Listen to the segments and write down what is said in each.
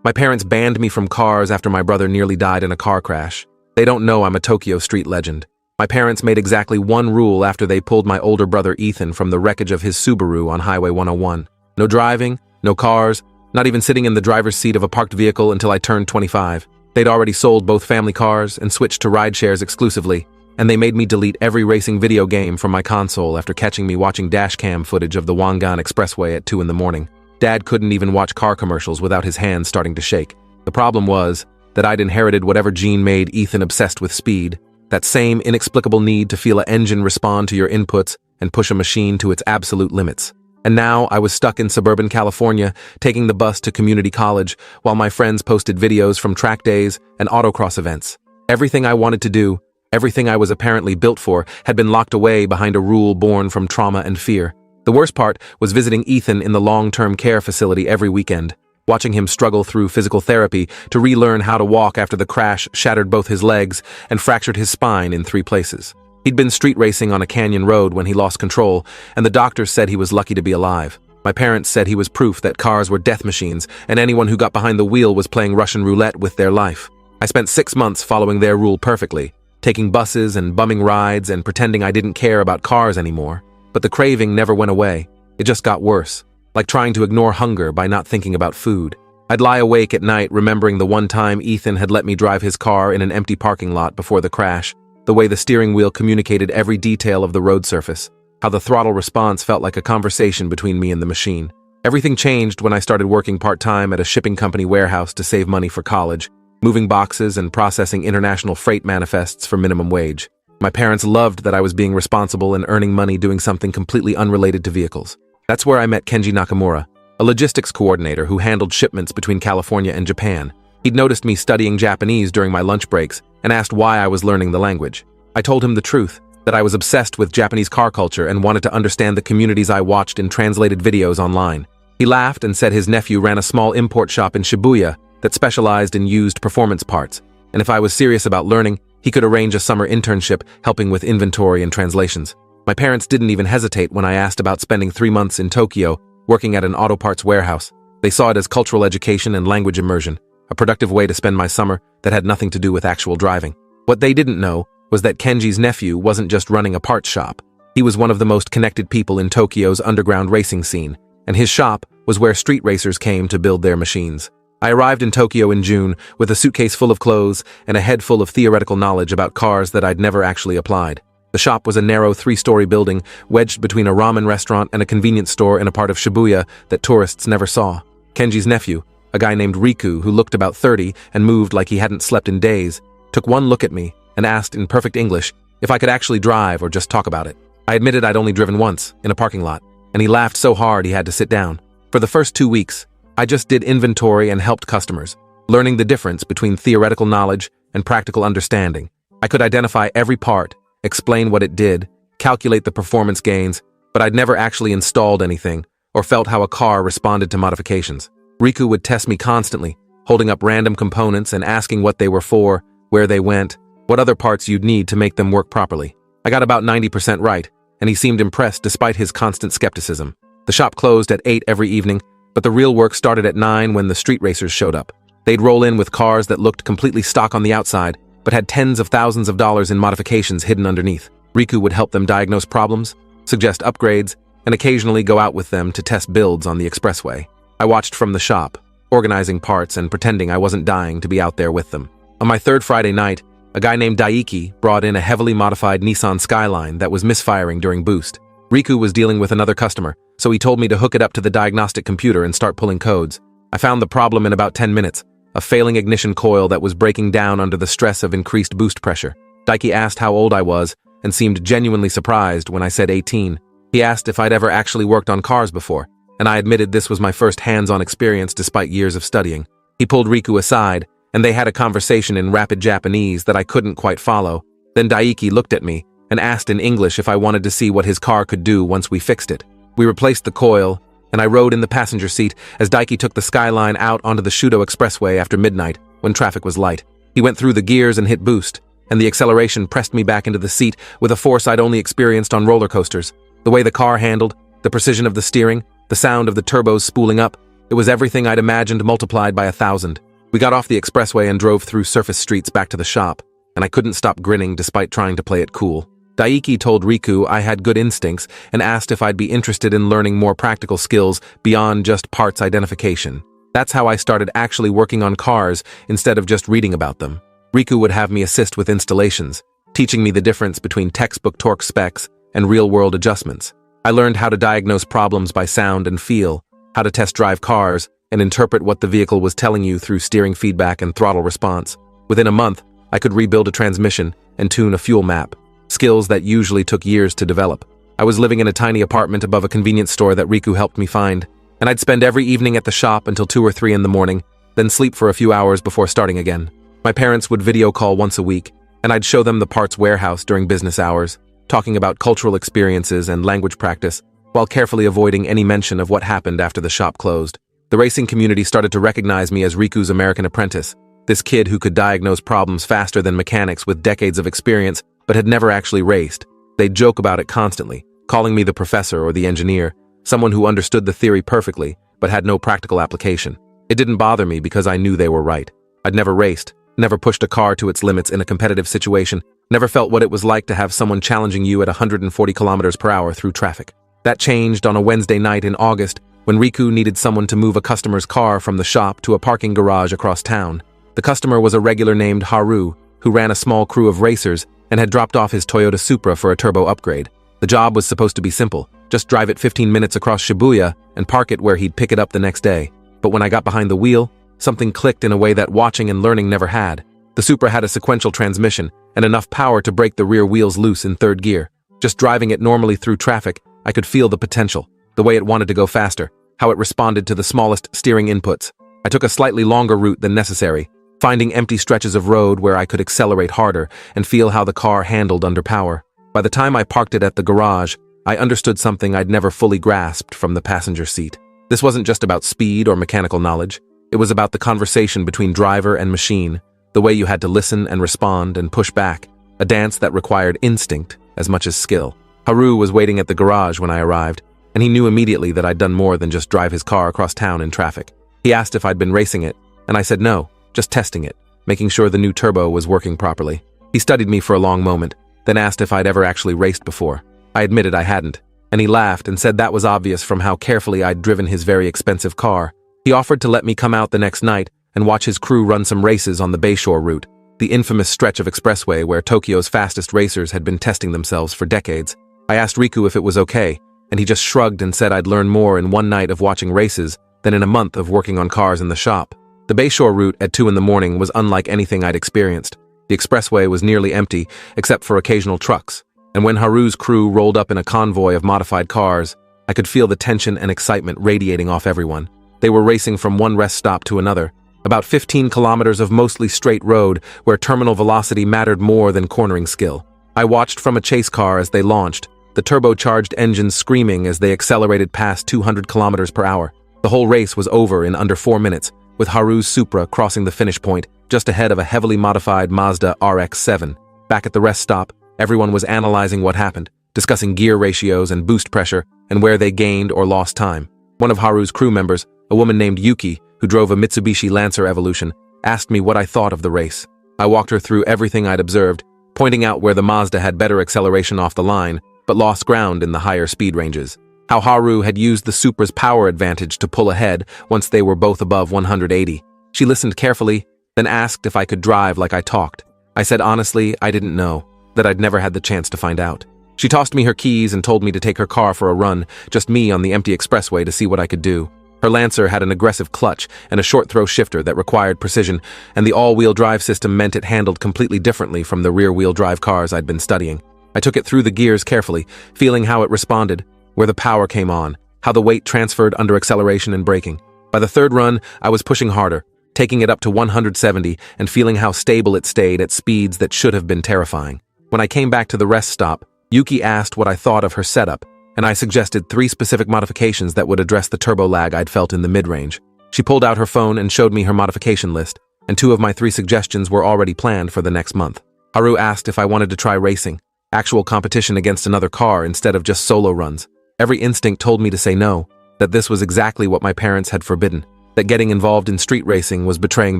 My parents banned me from cars after my brother nearly died in a car crash. They don't know I'm a Tokyo street legend. My parents made exactly one rule after they pulled my older brother Ethan from the wreckage of his Subaru on Highway 101. No driving, no cars, not even sitting in the driver's seat of a parked vehicle until I turned 25. They'd already sold both family cars and switched to ride shares exclusively, and they made me delete every racing video game from my console after catching me watching dashcam footage of the Wangan Expressway at 2 in the morning. Dad couldn't even watch car commercials without his hands starting to shake. The problem was that I'd inherited whatever gene made Ethan obsessed with speed, that same inexplicable need to feel an engine respond to your inputs and push a machine to its absolute limits. And now I was stuck in suburban California, taking the bus to community college, while my friends posted videos from track days and autocross events. Everything I wanted to do, everything I was apparently built for, had been locked away behind a rule born from trauma and fear. The worst part was visiting Ethan in the long-term care facility every weekend, watching him struggle through physical therapy to relearn how to walk after the crash shattered both his legs and fractured his spine in 3 places. He'd been street racing on a canyon road when he lost control, and the doctors said he was lucky to be alive. My parents said he was proof that cars were death machines, and anyone who got behind the wheel was playing Russian roulette with their life. I spent 6 months following their rule perfectly, taking buses and bumming rides and pretending I didn't care about cars anymore. But the craving never went away. It just got worse, like trying to ignore hunger by not thinking about food. I'd lie awake at night remembering the one time Ethan had let me drive his car in an empty parking lot before the crash, the way the steering wheel communicated every detail of the road surface, how the throttle response felt like a conversation between me and the machine. Everything changed when I started working part-time at a shipping company warehouse to save money for college, moving boxes and processing international freight manifests for minimum wage. My parents loved that I was being responsible and earning money doing something completely unrelated to vehicles. That's where I met Kenji Nakamura, a logistics coordinator who handled shipments between California and Japan. He'd noticed me studying Japanese during my lunch breaks and asked why I was learning the language. I told him the truth, that I was obsessed with Japanese car culture and wanted to understand the communities I watched in translated videos online. He laughed and said his nephew ran a small import shop in Shibuya that specialized in used performance parts, and if I was serious about learning, he could arrange a summer internship helping with inventory and translations. My parents didn't even hesitate when I asked about spending 3 months in Tokyo working at an auto parts warehouse. They saw it as cultural education and language immersion, a productive way to spend my summer that had nothing to do with actual driving. What they didn't know was that Kenji's nephew wasn't just running a parts shop. He was one of the most connected people in Tokyo's underground racing scene, and his shop was where street racers came to build their machines. I arrived in Tokyo in June with a suitcase full of clothes and a head full of theoretical knowledge about cars that I'd never actually applied. The shop was a narrow 3-story building wedged between a ramen restaurant and a convenience store in a part of Shibuya that tourists never saw. Kenji's nephew, a guy named Riku who looked about 30 and moved like he hadn't slept in days, took one look at me and asked in perfect English if I could actually drive or just talk about it. I admitted I'd only driven once, in a parking lot, and he laughed so hard he had to sit down. For the first 2 weeks, I just did inventory and helped customers, learning the difference between theoretical knowledge and practical understanding. I could identify every part, explain what it did, calculate the performance gains, but I'd never actually installed anything or felt how a car responded to modifications. Riku would test me constantly, holding up random components and asking what they were for, where they went, what other parts you'd need to make them work properly. I got about 90% right, and he seemed impressed despite his constant skepticism. The shop closed at 8 every evening, but the real work started at 9 when the street racers showed up. They'd roll in with cars that looked completely stock on the outside, but had tens of thousands of dollars in modifications hidden underneath. Riku would help them diagnose problems, suggest upgrades, and occasionally go out with them to test builds on the expressway. I watched from the shop, organizing parts and pretending I wasn't dying to be out there with them. On my 3rd Friday night, a guy named Daiki brought in a heavily modified Nissan Skyline that was misfiring during boost. Riku was dealing with another customer, so he told me to hook it up to the diagnostic computer and start pulling codes. I found the problem in about 10 minutes, a failing ignition coil that was breaking down under the stress of increased boost pressure. Daiki asked how old I was and seemed genuinely surprised when I said 18. He asked if I'd ever actually worked on cars before, and I admitted this was my first hands-on experience despite years of studying. He pulled Riku aside, and they had a conversation in rapid Japanese that I couldn't quite follow. Then Daiki looked at me and asked in English if I wanted to see what his car could do once we fixed it. We replaced the coil, and I rode in the passenger seat as Daiki took the Skyline out onto the Shudo Expressway after midnight when traffic was light. He went through the gears and hit boost, and the acceleration pressed me back into the seat with a force I'd only experienced on roller coasters. The way the car handled, the precision of the steering, the sound of the turbos spooling up, It was everything I'd imagined multiplied by 1,000. We got off the expressway and drove through surface streets back to the shop, and I couldn't stop grinning despite trying to play it cool. Daiki told Riku I had good instincts and asked if I'd be interested in learning more practical skills beyond just parts identification. That's how I started actually working on cars instead of just reading about them. Riku would have me assist with installations, teaching me the difference between textbook torque specs and real-world adjustments. I learned how to diagnose problems by sound and feel, how to test drive cars, and interpret what the vehicle was telling you through steering feedback and throttle response. Within a month, I could rebuild a transmission and tune a fuel map, skills that usually took years to develop. I was living in a tiny apartment above a convenience store that Riku helped me find, and I'd spend every evening at the shop until 2 or 3 in the morning, then sleep for a few hours before starting again. My parents would video call once a week, and I'd show them the parts warehouse during business hours, talking about cultural experiences and language practice, while carefully avoiding any mention of what happened after the shop closed. The racing community started to recognize me as Riku's American apprentice, this kid who could diagnose problems faster than mechanics with decades of experience, but had never actually raced. They'd joke about it constantly, calling me the professor or the engineer, someone who understood the theory perfectly, but had no practical application. It didn't bother me because I knew they were right. I'd never raced, never pushed a car to its limits in a competitive situation, never felt what it was like to have someone challenging you at 140 kilometers per hour through traffic. That changed on a Wednesday night in August when Riku needed someone to move a customer's car from the shop to a parking garage across town. The customer was a regular named Haru, who ran a small crew of racers and had dropped off his Toyota Supra for a turbo upgrade. The job was supposed to be simple, just drive it 15 minutes across Shibuya and park it where he'd pick it up the next day. But when I got behind the wheel, something clicked in a way that watching and learning never had. The Supra had a sequential transmission and enough power to break the rear wheels loose in 3rd gear. Just driving it normally through traffic, I could feel the potential, the way it wanted to go faster, how it responded to the smallest steering inputs. I took a slightly longer route than necessary, finding empty stretches of road where I could accelerate harder and feel how the car handled under power. By the time I parked it at the garage, I understood something I'd never fully grasped from the passenger seat. This wasn't just about speed or mechanical knowledge. It was about the conversation between driver and machine, the way you had to listen and respond and push back, a dance that required instinct as much as skill. Haru was waiting at the garage when I arrived, and he knew immediately that I'd done more than just drive his car across town in traffic. He asked if I'd been racing it, and I said no, just testing it, making sure the new turbo was working properly. He studied me for a long moment, then asked if I'd ever actually raced before. I admitted I hadn't, and he laughed and said that was obvious from how carefully I'd driven his very expensive car. He offered to let me come out the next night and watch his crew run some races on the Bayshore route, the infamous stretch of expressway where Tokyo's fastest racers had been testing themselves for decades. I asked Riku if it was okay, and he just shrugged and said I'd learn more in one night of watching races than in a month of working on cars in the shop. The Bayshore route at 2 in the morning was unlike anything I'd experienced. The expressway was nearly empty, except for occasional trucks, and when Haru's crew rolled up in a convoy of modified cars, I could feel the tension and excitement radiating off everyone. They were racing from one rest stop to another, about 15 kilometers of mostly straight road where terminal velocity mattered more than cornering skill. I watched from a chase car as they launched, the turbocharged engines screaming as they accelerated past 200 kilometers per hour. The whole race was over in under 4 minutes, with Haru's Supra crossing the finish point just ahead of a heavily modified Mazda RX-7. Back at the rest stop, everyone was analyzing what happened, discussing gear ratios and boost pressure and where they gained or lost time. One of Haru's crew members, a woman named Yuki, who drove a Mitsubishi Lancer Evolution, asked me what I thought of the race. I walked her through everything I'd observed, pointing out where the Mazda had better acceleration off the line, but lost ground in the higher speed ranges. How Haru had used the Supra's power advantage to pull ahead once they were both above 180. She listened carefully, then asked if I could drive like I talked. I said honestly I didn't know, that I'd never had the chance to find out. She tossed me her keys and told me to take her car for a run, just me on the empty expressway to see what I could do. Her Lancer had an aggressive clutch and a short-throw shifter that required precision, and the all-wheel drive system meant it handled completely differently from the rear-wheel drive cars I'd been studying. I took it through the gears carefully, feeling how it responded, where the power came on, how the weight transferred under acceleration and braking. By the 3rd run, I was pushing harder, taking it up to 170 and feeling how stable it stayed at speeds that should have been terrifying. When I came back to the rest stop, Yuki asked what I thought of her setup, and I suggested 3 specific modifications that would address the turbo lag I'd felt in the mid-range. She pulled out her phone and showed me her modification list, and 2 of my 3 suggestions were already planned for the next month. Haru asked if I wanted to try racing, actual competition against another car instead of just solo runs. Every instinct told me to say no, that this was exactly what my parents had forbidden, that getting involved in street racing was betraying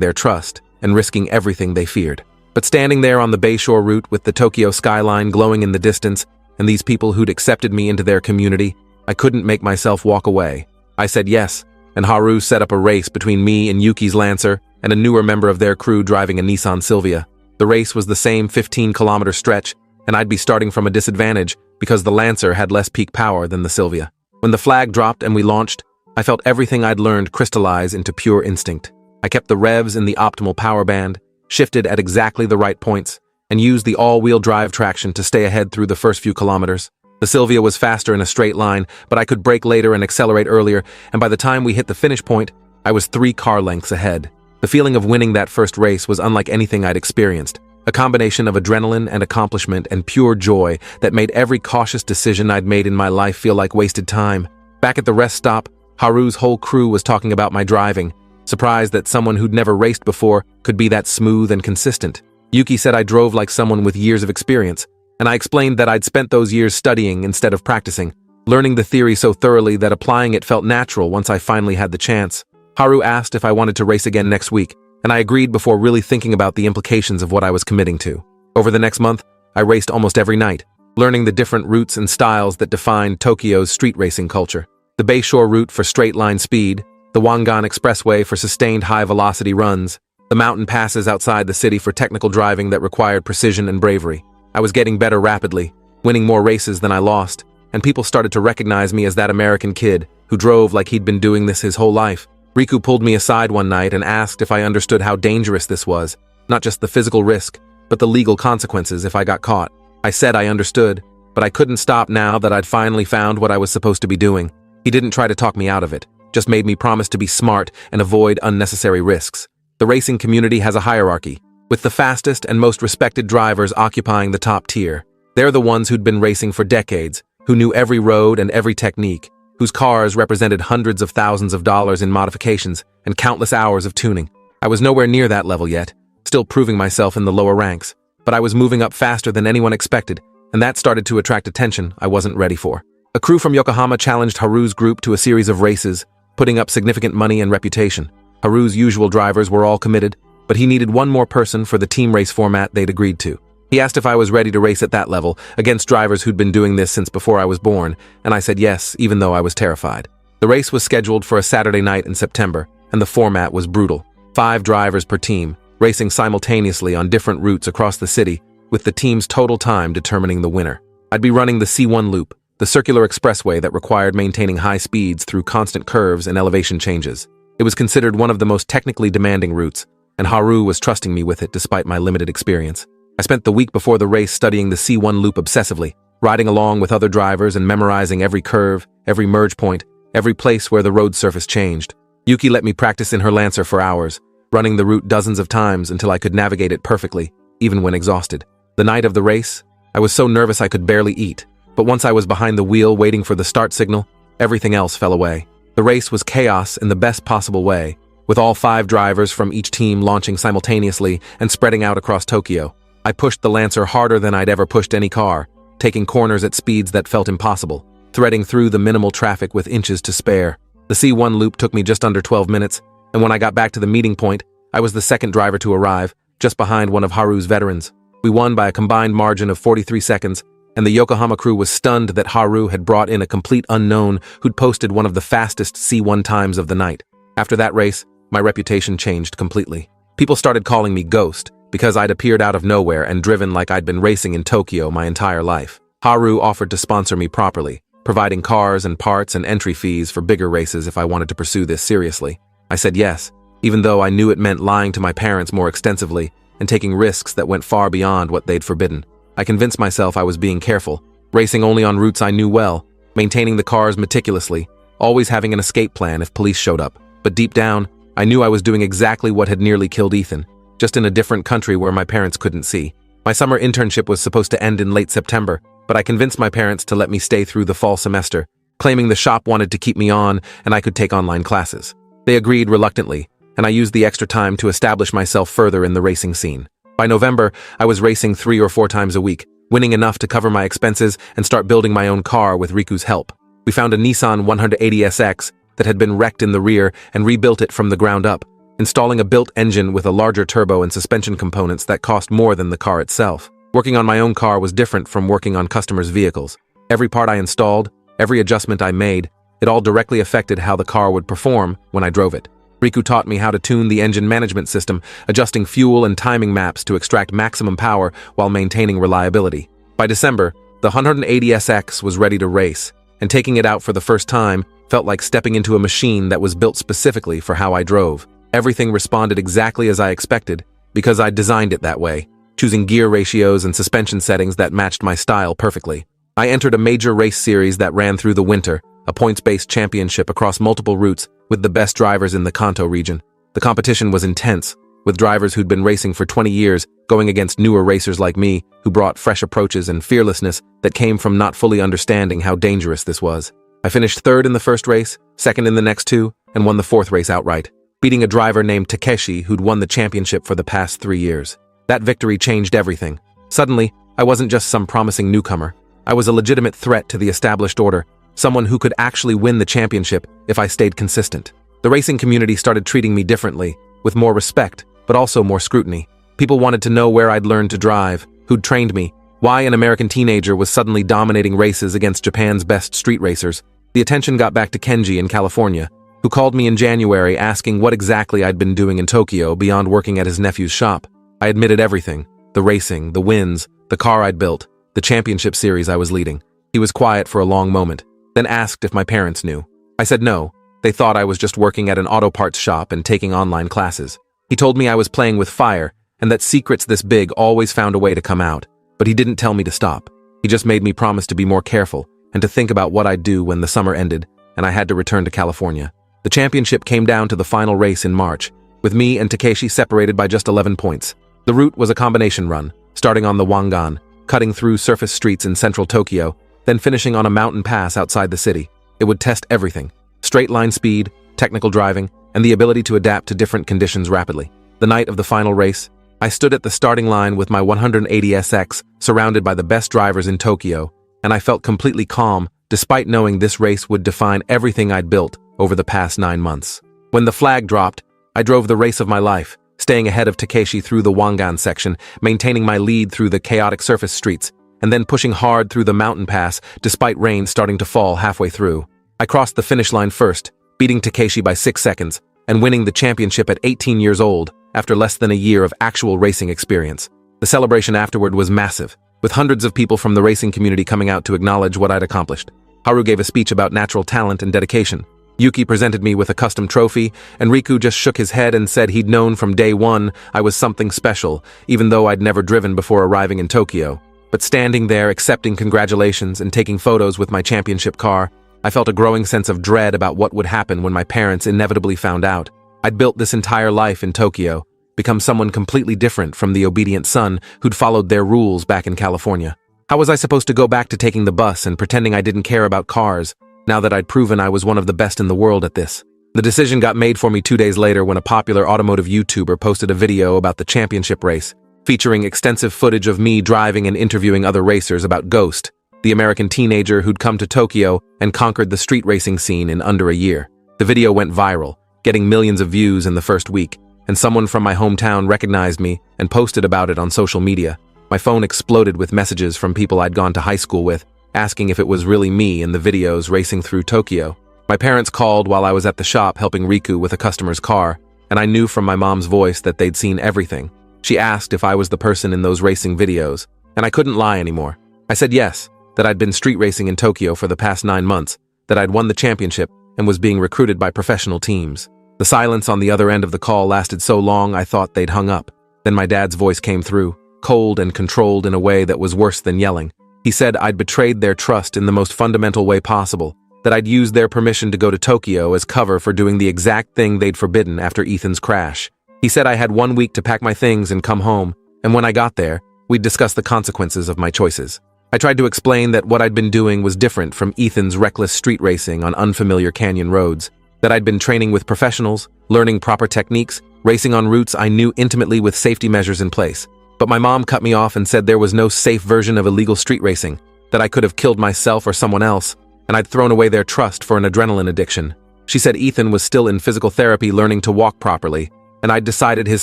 their trust and risking everything they feared. But standing there on the Bayshore route with the Tokyo skyline glowing in the distance and these people who'd accepted me into their community, I couldn't make myself walk away. I said yes, and Haru set up a race between me and Yuki's Lancer and a newer member of their crew driving a Nissan Silvia. The race was the same 15-kilometer stretch, and I'd be starting from a disadvantage because the Lancer had less peak power than the Silvia. When the flag dropped and we launched, I felt everything I'd learned crystallize into pure instinct. I kept the revs in the optimal power band, shifted at exactly the right points, and used the all-wheel drive traction to stay ahead through the first few kilometers. The Silvia was faster in a straight line, but I could brake later and accelerate earlier, and by the time we hit the finish point, I was 3 car lengths ahead. The feeling of winning that first race was unlike anything I'd experienced, a combination of adrenaline and accomplishment and pure joy that made every cautious decision I'd made in my life feel like wasted time. Back at the rest stop, Haru's whole crew was talking about my driving, surprised that someone who'd never raced before could be that smooth and consistent. Yuki said I drove like someone with years of experience, and I explained that I'd spent those years studying instead of practicing, learning the theory so thoroughly that applying it felt natural once I finally had the chance. Haru asked if I wanted to race again next week, and I agreed before really thinking about the implications of what I was committing to. Over the next month, I raced almost every night, learning the different routes and styles that define Tokyo's street racing culture. The Bayshore route for straight-line speed, the Wangan Expressway for sustained high-velocity runs, the mountain passes outside the city for technical driving that required precision and bravery. I was getting better rapidly, winning more races than I lost, and people started to recognize me as that American kid who drove like he'd been doing this his whole life. Riku pulled me aside one night and asked if I understood how dangerous this was, not just the physical risk, but the legal consequences if I got caught. I said I understood, but I couldn't stop now that I'd finally found what I was supposed to be doing. He didn't try to talk me out of it, just made me promise to be smart and avoid unnecessary risks. The racing community has a hierarchy, with the fastest and most respected drivers occupying the top tier. They're the ones who'd been racing for decades, who knew every road and every technique, whose cars represented hundreds of thousands of dollars in modifications and countless hours of tuning. I was nowhere near that level yet, still proving myself in the lower ranks, but I was moving up faster than anyone expected, and that started to attract attention I wasn't ready for. A crew from Yokohama challenged Haru's group to a series of races, putting up significant money and reputation. Haru's usual drivers were all committed, but he needed one more person for the team race format they'd agreed to. He asked if I was ready to race at that level, against drivers who'd been doing this since before I was born, and I said yes, even though I was terrified. The race was scheduled for a Saturday night in September, and the format was brutal. 5 drivers per team, racing simultaneously on different routes across the city, with the team's total time determining the winner. I'd be running the C1 loop, the circular expressway that required maintaining high speeds through constant curves and elevation changes. It was considered one of the most technically demanding routes, and Haru was trusting me with it despite my limited experience. I spent the week before the race studying the C1 loop obsessively, riding along with other drivers and memorizing every curve, every merge point, every place where the road surface changed. Yuki let me practice in her Lancer for hours, running the route dozens of times until I could navigate it perfectly, even when exhausted. The night of the race, I was so nervous I could barely eat, but once I was behind the wheel waiting for the start signal, everything else fell away. The race was chaos in the best possible way, with all 5 drivers from each team launching simultaneously and spreading out across Tokyo. I pushed the Lancer harder than I'd ever pushed any car, taking corners at speeds that felt impossible, threading through the minimal traffic with inches to spare. The C1 loop took me just under 12 minutes, and when I got back to the meeting point, I was the second driver to arrive, just behind one of Haru's veterans. We won by a combined margin of 43 seconds, and the Yokohama crew was stunned that Haru had brought in a complete unknown who'd posted one of the fastest C1 times of the night. After that race, my reputation changed completely. People started calling me Ghost, because I'd appeared out of nowhere and driven like I'd been racing in Tokyo my entire life. Haru offered to sponsor me properly, providing cars and parts and entry fees for bigger races if I wanted to pursue this seriously. I said yes, even though I knew it meant lying to my parents more extensively and taking risks that went far beyond what they'd forbidden. I convinced myself I was being careful, racing only on routes I knew well, maintaining the cars meticulously, always having an escape plan if police showed up. But deep down, I knew I was doing exactly what had nearly killed Ethan, just in a different country where my parents couldn't see. My summer internship was supposed to end in late September, but I convinced my parents to let me stay through the fall semester, claiming the shop wanted to keep me on and I could take online classes. They agreed reluctantly, and I used the extra time to establish myself further in the racing scene. By November, I was racing 3 or 4 times a week, winning enough to cover my expenses and start building my own car with Riku's help. We found a Nissan 180SX that had been wrecked in the rear and rebuilt it from the ground up, installing a built engine with a larger turbo and suspension components that cost more than the car itself. Working on my own car was different from working on customers' vehicles. Every part I installed, every adjustment I made, it all directly affected how the car would perform when I drove it. Riku taught me how to tune the engine management system, adjusting fuel and timing maps to extract maximum power while maintaining reliability. By December, the 180SX was ready to race, and taking it out for the first time felt like stepping into a machine that was built specifically for how I drove. Everything responded exactly as I expected, because I'd designed it that way, choosing gear ratios and suspension settings that matched my style perfectly. I entered a major race series that ran through the winter, a points-based championship across multiple routes with the best drivers in the Kanto region. The competition was intense, with drivers who'd been racing for 20 years going against newer racers like me who brought fresh approaches and fearlessness that came from not fully understanding how dangerous this was. I finished third in the first race, second in the next two, and won the fourth race outright, beating a driver named Takeshi who'd won the championship for the past 3 years. That victory changed everything. Suddenly, I wasn't just some promising newcomer. I was a legitimate threat to the established order, someone who could actually win the championship if I stayed consistent. The racing community started treating me differently, with more respect, but also more scrutiny. People wanted to know where I'd learned to drive, who'd trained me, why an American teenager was suddenly dominating races against Japan's best street racers. The attention got back to Kenji in California, who called me in January asking what exactly I'd been doing in Tokyo beyond working at his nephew's shop. I admitted everything: the racing, the wins, the car I'd built, the championship series I was leading. He was quiet for a long moment, then asked if my parents knew. I said no. They thought I was just working at an auto parts shop and taking online classes. He told me I was playing with fire, and that secrets this big always found a way to come out. But he didn't tell me to stop. He just made me promise to be more careful, and to think about what I'd do when the summer ended, and I had to return to California. The championship came down to the final race in March, with me and Takeshi separated by just 11 points. The route was a combination run, starting on the Wangan, cutting through surface streets in central Tokyo, then finishing on a mountain pass outside the city. It would test everything: straight-line speed, technical driving, and the ability to adapt to different conditions rapidly. The night of the final race, I stood at the starting line with my 180SX, surrounded by the best drivers in Tokyo, and I felt completely calm, despite knowing this race would define everything I'd built over the past 9 months. When the flag dropped, I drove the race of my life, staying ahead of Takeshi through the Wangan section, maintaining my lead through the chaotic surface streets, and then pushing hard through the mountain pass despite rain starting to fall halfway through. I crossed the finish line first, beating Takeshi by 6 seconds, and winning the championship at 18 years old after less than a year of actual racing experience. The celebration afterward was massive, with hundreds of people from the racing community coming out to acknowledge what I'd accomplished. Haru gave a speech about natural talent and dedication. Yuki presented me with a custom trophy, and Riku just shook his head and said he'd known from day one I was something special, even though I'd never driven before arriving in Tokyo. But standing there accepting congratulations and taking photos with my championship car, I felt a growing sense of dread about what would happen when my parents inevitably found out. I'd built this entire life in Tokyo, become someone completely different from the obedient son who'd followed their rules back in California. How was I supposed to go back to taking the bus and pretending I didn't care about cars, now that I'd proven I was one of the best in the world at this? The decision got made for me 2 days later when a popular automotive YouTuber posted a video about the championship race, featuring extensive footage of me driving and interviewing other racers about Ghost, the American teenager who'd come to Tokyo and conquered the street racing scene in under a year. The video went viral, getting millions of views in the first week, and someone from my hometown recognized me and posted about it on social media. My phone exploded with messages from people I'd gone to high school with, asking if it was really me in the videos racing through Tokyo. My parents called while I was at the shop helping Riku with a customer's car, and I knew from my mom's voice that they'd seen everything. She asked if I was the person in those racing videos, and I couldn't lie anymore. I said yes, that I'd been street racing in Tokyo for the past 9 months, that I'd won the championship and was being recruited by professional teams. The silence on the other end of the call lasted so long I thought they'd hung up. Then my dad's voice came through, cold and controlled in a way that was worse than yelling. He said I'd betrayed their trust in the most fundamental way possible, that I'd used their permission to go to Tokyo as cover for doing the exact thing they'd forbidden after Ethan's crash. He said I had 1 week to pack my things and come home, and when I got there, we'd discuss the consequences of my choices. I tried to explain that what I'd been doing was different from Ethan's reckless street racing on unfamiliar canyon roads, that I'd been training with professionals, learning proper techniques, racing on routes I knew intimately with safety measures in place. But my mom cut me off and said there was no safe version of illegal street racing, that I could have killed myself or someone else, and I'd thrown away their trust for an adrenaline addiction. She said Ethan was still in physical therapy learning to walk properly, and I'd decided his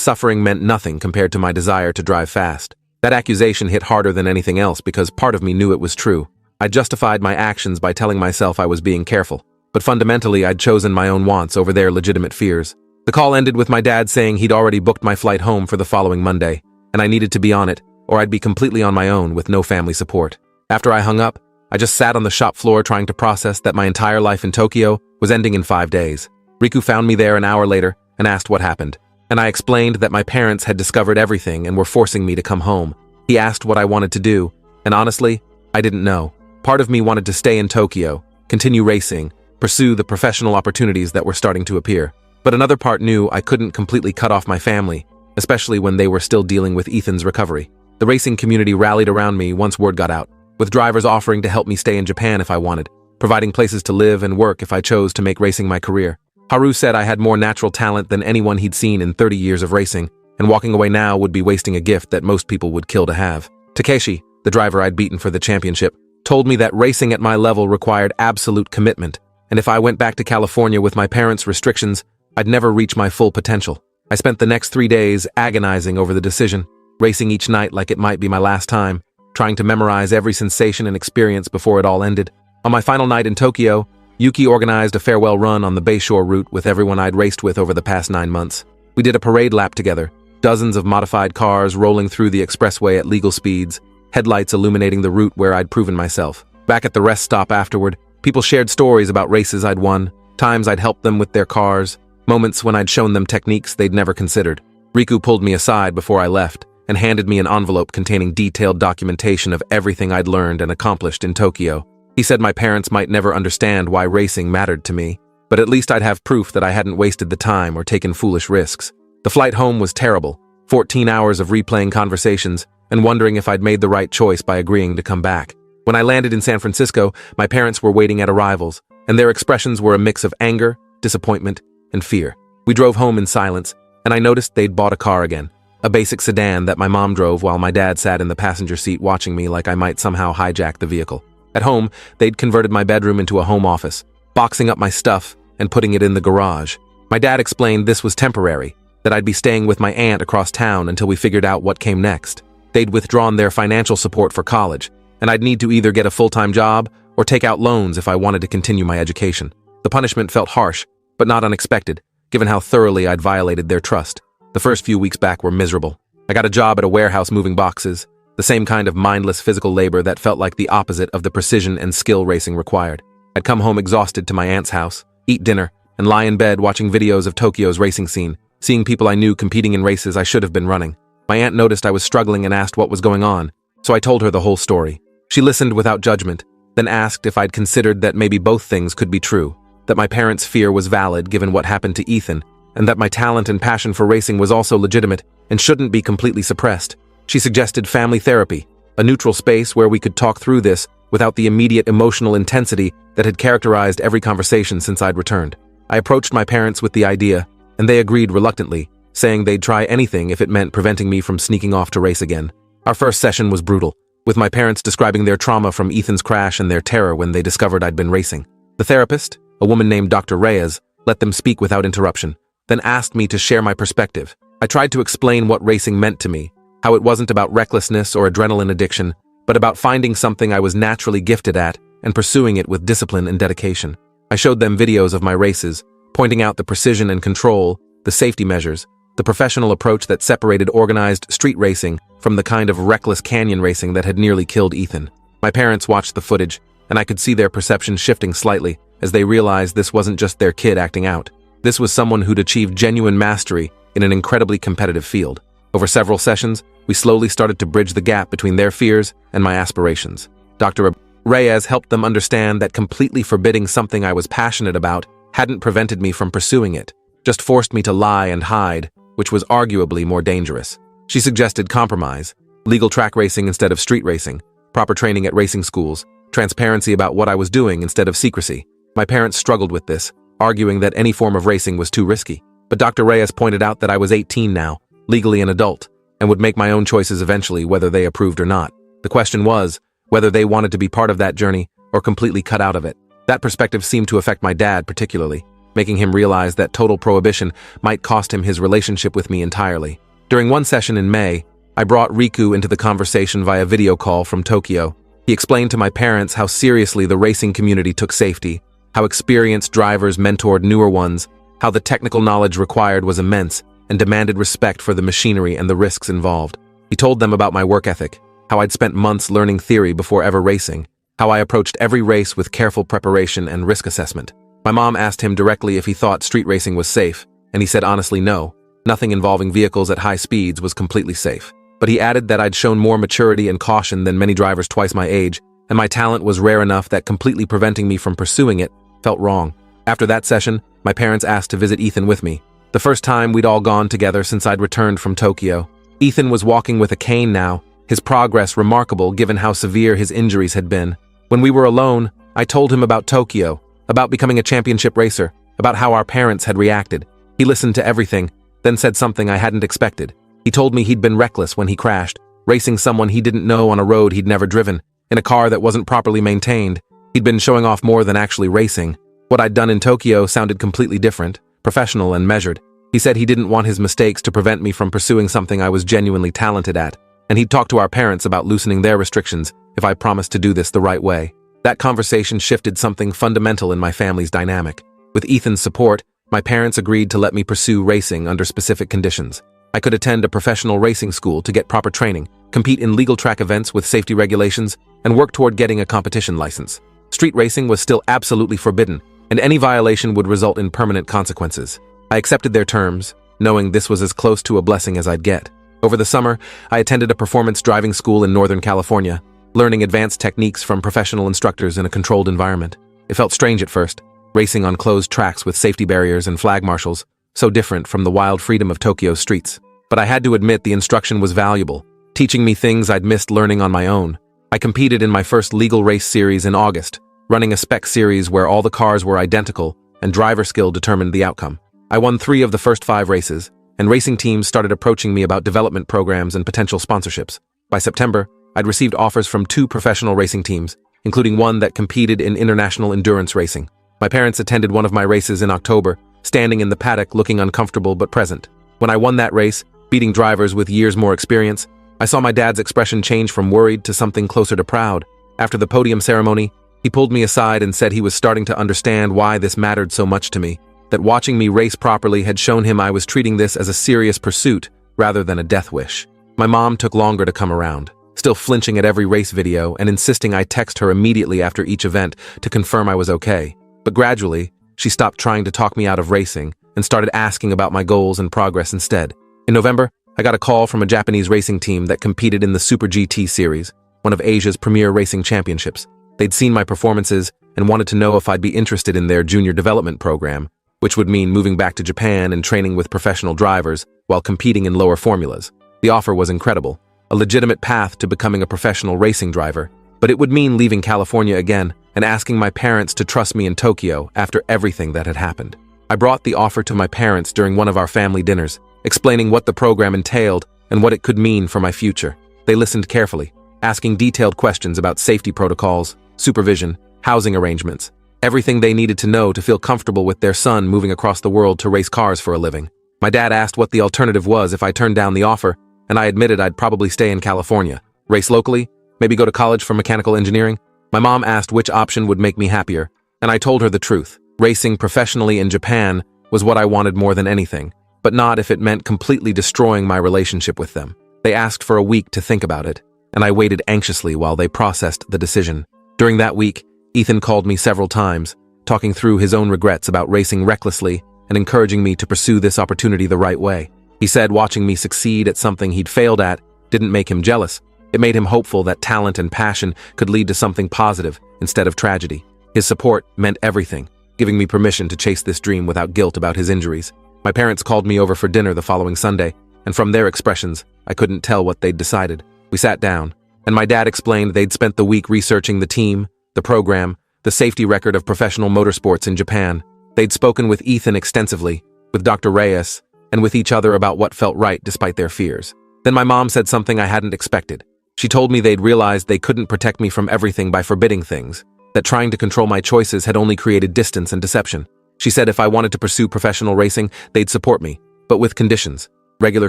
suffering meant nothing compared to my desire to drive fast. That accusation hit harder than anything else because part of me knew it was true. I justified my actions by telling myself I was being careful, but fundamentally I'd chosen my own wants over their legitimate fears. The call ended with my dad saying he'd already booked my flight home for the following Monday, and I needed to be on it, or I'd be completely on my own with no family support. After I hung up, I just sat on the shop floor trying to process that my entire life in Tokyo was ending in 5 days. Riku found me there an hour later and asked what happened, and I explained that my parents had discovered everything and were forcing me to come home. He asked what I wanted to do, and honestly, I didn't know. Part of me wanted to stay in Tokyo, continue racing, pursue the professional opportunities that were starting to appear. But another part knew I couldn't completely cut off my family, especially when they were still dealing with Ethan's recovery. The racing community rallied around me once word got out, with drivers offering to help me stay in Japan if I wanted, providing places to live and work if I chose to make racing my career. Haru said I had more natural talent than anyone he'd seen in 30 years of racing, and walking away now would be wasting a gift that most people would kill to have. Takeshi, the driver I'd beaten for the championship, told me that racing at my level required absolute commitment, and if I went back to California with my parents' restrictions, I'd never reach my full potential. I spent the next 3 days agonizing over the decision, racing each night like it might be my last time, trying to memorize every sensation and experience before it all ended. On my final night in Tokyo, Yuki organized a farewell run on the Bayshore route with everyone I'd raced with over the past 9 months. We did a parade lap together, dozens of modified cars rolling through the expressway at legal speeds, headlights illuminating the route where I'd proven myself. Back at the rest stop afterward, people shared stories about races I'd won, times I'd helped them with their cars, moments when I'd shown them techniques they'd never considered. Riku pulled me aside before I left and handed me an envelope containing detailed documentation of everything I'd learned and accomplished in Tokyo. He said my parents might never understand why racing mattered to me, but at least I'd have proof that I hadn't wasted the time or taken foolish risks. The flight home was terrible, 14 hours of replaying conversations and wondering if I'd made the right choice by agreeing to come back. When I landed in San Francisco, my parents were waiting at arrivals, and their expressions were a mix of anger, disappointment, and fear. We drove home in silence, and I noticed they'd bought a car again, a basic sedan that my mom drove while my dad sat in the passenger seat watching me like I might somehow hijack the vehicle. At home, they'd converted my bedroom into a home office, boxing up my stuff and putting it in the garage. My dad explained this was temporary, that I'd be staying with my aunt across town until we figured out what came next. They'd withdrawn their financial support for college, and I'd need to either get a full-time job or take out loans if I wanted to continue my education. The punishment felt harsh, but not unexpected, given how thoroughly I'd violated their trust. The first few weeks back were miserable. I got a job at a warehouse moving boxes, the same kind of mindless physical labor that felt like the opposite of the precision and skill racing required. I'd come home exhausted to my aunt's house, eat dinner, and lie in bed watching videos of Tokyo's racing scene, seeing people I knew competing in races I should have been running. My aunt noticed I was struggling and asked what was going on, so I told her the whole story. She listened without judgment, then asked if I'd considered that maybe both things could be true, that my parents' fear was valid given what happened to Ethan, and that my talent and passion for racing was also legitimate and shouldn't be completely suppressed. She suggested family therapy, a neutral space where we could talk through this without the immediate emotional intensity that had characterized every conversation since I'd returned. I approached my parents with the idea, and they agreed reluctantly, saying they'd try anything if it meant preventing me from sneaking off to race again. Our first session was brutal, with my parents describing their trauma from Ethan's crash and their terror when they discovered I'd been racing. The therapist, a woman named Dr. Reyes, let them speak without interruption, then asked me to share my perspective. I tried to explain what racing meant to me, how it wasn't about recklessness or adrenaline addiction, but about finding something I was naturally gifted at and pursuing it with discipline and dedication. I showed them videos of my races, pointing out the precision and control, the safety measures, the professional approach that separated organized street racing from the kind of reckless canyon racing that had nearly killed Ethan. My parents watched the footage, and I could see their perception shifting slightly as they realized this wasn't just their kid acting out. This was someone who'd achieved genuine mastery in an incredibly competitive field. Over several sessions, we slowly started to bridge the gap between their fears and my aspirations. Dr. Reyes helped them understand that completely forbidding something I was passionate about hadn't prevented me from pursuing it, just forced me to lie and hide, which was arguably more dangerous. She suggested compromise, legal track racing instead of street racing, proper training at racing schools, transparency about what I was doing instead of secrecy. My parents struggled with this, arguing that any form of racing was too risky. But Dr. Reyes pointed out that I was 18 now, legally an adult, and would make my own choices eventually whether they approved or not. The question was whether they wanted to be part of that journey or completely cut out of it. That perspective seemed to affect my dad particularly, making him realize that total prohibition might cost him his relationship with me entirely. During one session in May, I brought Riku into the conversation via video call from Tokyo. He explained to my parents how seriously the racing community took safety, how experienced drivers mentored newer ones, how the technical knowledge required was immense and demanded respect for the machinery and the risks involved. He told them about my work ethic, how I'd spent months learning theory before ever racing, how I approached every race with careful preparation and risk assessment. My mom asked him directly if he thought street racing was safe, and he said honestly no. Nothing involving vehicles at high speeds was completely safe. But he added that I'd shown more maturity and caution than many drivers twice my age, and my talent was rare enough that completely preventing me from pursuing it felt wrong. After that session, my parents asked to visit Ethan with me. The first time we'd all gone together since I'd returned from Tokyo. Ethan was walking with a cane now, his progress remarkable given how severe his injuries had been. When we were alone, I told him about Tokyo, about becoming a championship racer, about how our parents had reacted. He listened to everything, then said something I hadn't expected. He told me he'd been reckless when he crashed, racing someone he didn't know on a road he'd never driven, in a car that wasn't properly maintained. He'd been showing off more than actually racing. What I'd done in Tokyo sounded completely different, professional and measured. He said he didn't want his mistakes to prevent me from pursuing something I was genuinely talented at, and he'd talk to our parents about loosening their restrictions if I promised to do this the right way. That conversation shifted something fundamental in my family's dynamic. With Ethan's support, my parents agreed to let me pursue racing under specific conditions. I could attend a professional racing school to get proper training, compete in legal track events with safety regulations, and work toward getting a competition license. Street racing was still absolutely forbidden, and any violation would result in permanent consequences. I accepted their terms, knowing this was as close to a blessing as I'd get. Over the summer, I attended a performance driving school in Northern California, learning advanced techniques from professional instructors in a controlled environment. It felt strange at first, racing on closed tracks with safety barriers and flag marshals, so different from the wild freedom of Tokyo's streets. But I had to admit the instruction was valuable, teaching me things I'd missed learning on my own. I competed in my first legal race series in August, running a spec series where all the cars were identical and driver skill determined the outcome. I won 3 of the first 5 races, and racing teams started approaching me about development programs and potential sponsorships. By September, I'd received offers from 2 professional racing teams, including one that competed in international endurance racing. My parents attended one of my races in October, standing in the paddock looking uncomfortable but present. When I won that race, beating drivers with years more experience, I saw my dad's expression change from worried to something closer to proud. After the podium ceremony, he pulled me aside and said he was starting to understand why this mattered so much to me, that watching me race properly had shown him I was treating this as a serious pursuit rather than a death wish. My mom took longer to come around, still flinching at every race video and insisting I text her immediately after each event to confirm I was okay. But gradually, she stopped trying to talk me out of racing and started asking about my goals and progress instead. In November, I got a call from a Japanese racing team that competed in the Super GT series, one of Asia's premier racing championships. They'd seen my performances and wanted to know if I'd be interested in their junior development program, which would mean moving back to Japan and training with professional drivers while competing in lower formulas. The offer was incredible, a legitimate path to becoming a professional racing driver, but it would mean leaving California again and asking my parents to trust me in Tokyo after everything that had happened. I brought the offer to my parents during one of our family dinners, explaining what the program entailed and what it could mean for my future. They listened carefully, asking detailed questions about safety protocols, supervision, housing arrangements, everything they needed to know to feel comfortable with their son moving across the world to race cars for a living. My dad asked what the alternative was if I turned down the offer, and I admitted I'd probably stay in California, race locally, maybe go to college for mechanical engineering. My mom asked which option would make me happier, and I told her the truth. Racing professionally in Japan was what I wanted more than anything, but not if it meant completely destroying my relationship with them. They asked for a week to think about it, and I waited anxiously while they processed the decision. During that week, Ethan called me several times, talking through his own regrets about racing recklessly and encouraging me to pursue this opportunity the right way. He said watching me succeed at something he'd failed at didn't make him jealous. It made him hopeful that talent and passion could lead to something positive instead of tragedy. His support meant everything, giving me permission to chase this dream without guilt about his injuries. My parents called me over for dinner the following Sunday, and from their expressions, I couldn't tell what they'd decided. We sat down, and my dad explained they'd spent the week researching the team, the program, the safety record of professional motorsports in Japan. They'd spoken with Ethan extensively, with Dr. Reyes, and with each other about what felt right despite their fears. Then my mom said something I hadn't expected. She told me they'd realized they couldn't protect me from everything by forbidding things, that trying to control my choices had only created distance and deception. She said if I wanted to pursue professional racing, they'd support me, but with conditions: regular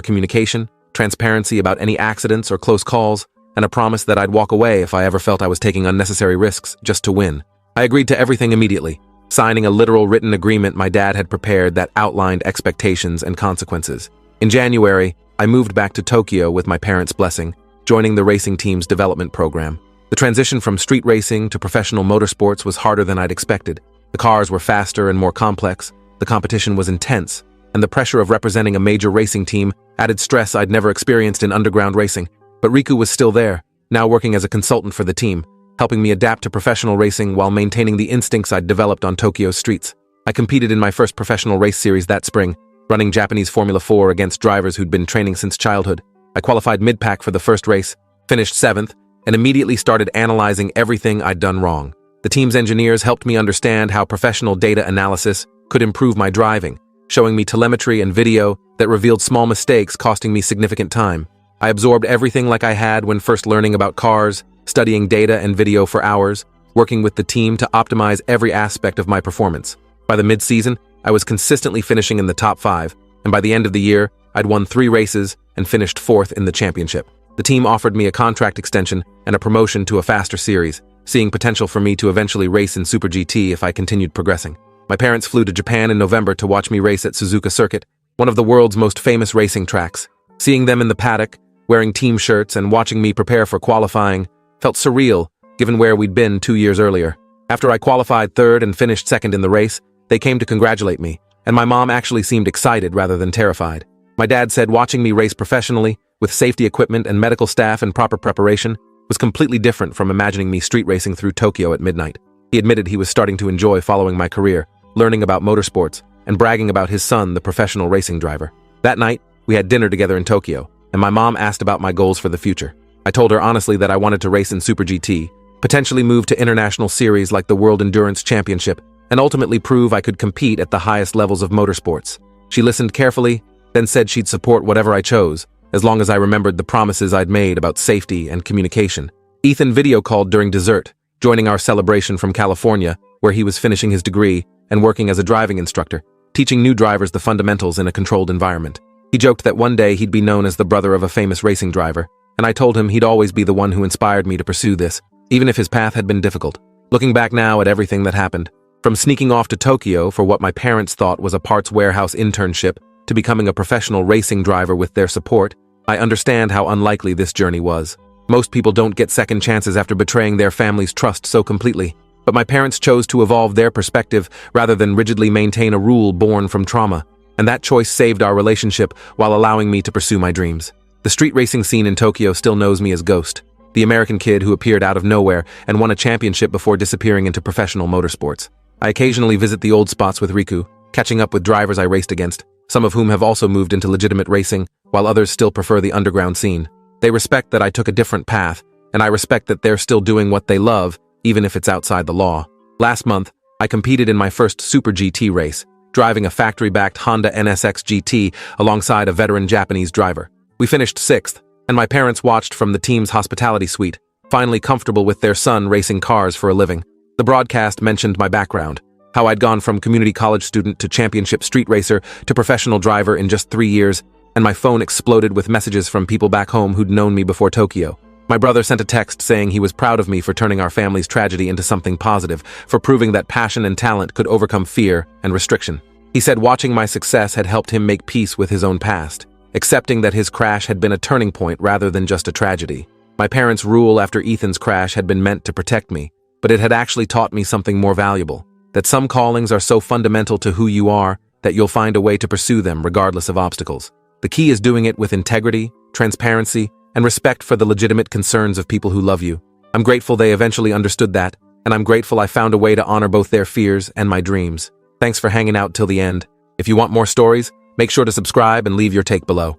communication, transparency about any accidents or close calls, and a promise that I'd walk away if I ever felt I was taking unnecessary risks just to win. I agreed to everything immediately, signing a literal written agreement my dad had prepared that outlined expectations and consequences. In January, I moved back to Tokyo with my parents' blessing, joining the racing team's development program. The transition from street racing to professional motorsports was harder than I'd expected. The cars were faster and more complex, the competition was intense, and the pressure of representing a major racing team added stress I'd never experienced in underground racing. But Riku was still there, now working as a consultant for the team, helping me adapt to professional racing while maintaining the instincts I'd developed on Tokyo's streets. I competed in my first professional race series that spring, running Japanese Formula 4 against drivers who'd been training since childhood. I qualified mid-pack for the first race, finished 7th, and immediately started analyzing everything I'd done wrong. The team's engineers helped me understand how professional data analysis could improve my driving, showing me telemetry and video that revealed small mistakes costing me significant time. I absorbed everything like I had when first learning about cars, studying data and video for hours, working with the team to optimize every aspect of my performance. By the mid-season, I was consistently finishing in the top 5, and by the end of the year, I'd won 3 races and finished 4th in the championship. The team offered me a contract extension and a promotion to a faster series, seeing potential for me to eventually race in Super GT if I continued progressing. My parents flew to Japan in November to watch me race at Suzuka Circuit, one of the world's most famous racing tracks. Seeing them in the paddock, wearing team shirts and watching me prepare for qualifying felt surreal, given where we'd been 2 years earlier. After I qualified 3rd and finished 2nd in the race, they came to congratulate me, and my mom actually seemed excited rather than terrified. My dad said watching me race professionally, with safety equipment and medical staff and proper preparation, was completely different from imagining me street racing through Tokyo at midnight. He admitted he was starting to enjoy following my career, learning about motorsports, and bragging about his son, the professional racing driver. That night, we had dinner together in Tokyo, and my mom asked about my goals for the future. I told her honestly that I wanted to race in Super GT, potentially move to international series like the World Endurance Championship, and ultimately prove I could compete at the highest levels of motorsports. She listened carefully, then said she'd support whatever I chose, as long as I remembered the promises I'd made about safety and communication. Ethan video called during dessert, joining our celebration from California, where he was finishing his degree and working as a driving instructor, teaching new drivers the fundamentals in a controlled environment. He joked that one day he'd be known as the brother of a famous racing driver, and I told him he'd always be the one who inspired me to pursue this, even if his path had been difficult. Looking back now at everything that happened, from sneaking off to Tokyo for what my parents thought was a parts warehouse internship to becoming a professional racing driver with their support, I understand how unlikely this journey was. Most people don't get second chances after betraying their family's trust so completely, but my parents chose to evolve their perspective rather than rigidly maintain a rule born from trauma, and that choice saved our relationship while allowing me to pursue my dreams. The street racing scene in Tokyo still knows me as Ghost, the American kid who appeared out of nowhere and won a championship before disappearing into professional motorsports. I occasionally visit the old spots with Riku, catching up with drivers I raced against, some of whom have also moved into legitimate racing, while others still prefer the underground scene. They respect that I took a different path, and I respect that they're still doing what they love, even if it's outside the law. Last month, I competed in my first Super GT race, driving a factory-backed Honda NSX GT alongside a veteran Japanese driver. We finished 6th, and my parents watched from the team's hospitality suite, finally comfortable with their son racing cars for a living. The broadcast mentioned my background, how I'd gone from community college student to championship street racer to professional driver in just 3 years, and my phone exploded with messages from people back home who'd known me before Tokyo. My brother sent a text saying he was proud of me for turning our family's tragedy into something positive, for proving that passion and talent could overcome fear and restriction. He said watching my success had helped him make peace with his own past, accepting that his crash had been a turning point rather than just a tragedy. My parents' rule after Ethan's crash had been meant to protect me, but it had actually taught me something more valuable, that some callings are so fundamental to who you are that you'll find a way to pursue them regardless of obstacles. The key is doing it with integrity, transparency, and respect for the legitimate concerns of people who love you. I'm grateful they eventually understood that, and I'm grateful I found a way to honor both their fears and my dreams. Thanks for hanging out till the end. If you want more stories, make sure to subscribe and leave your take below.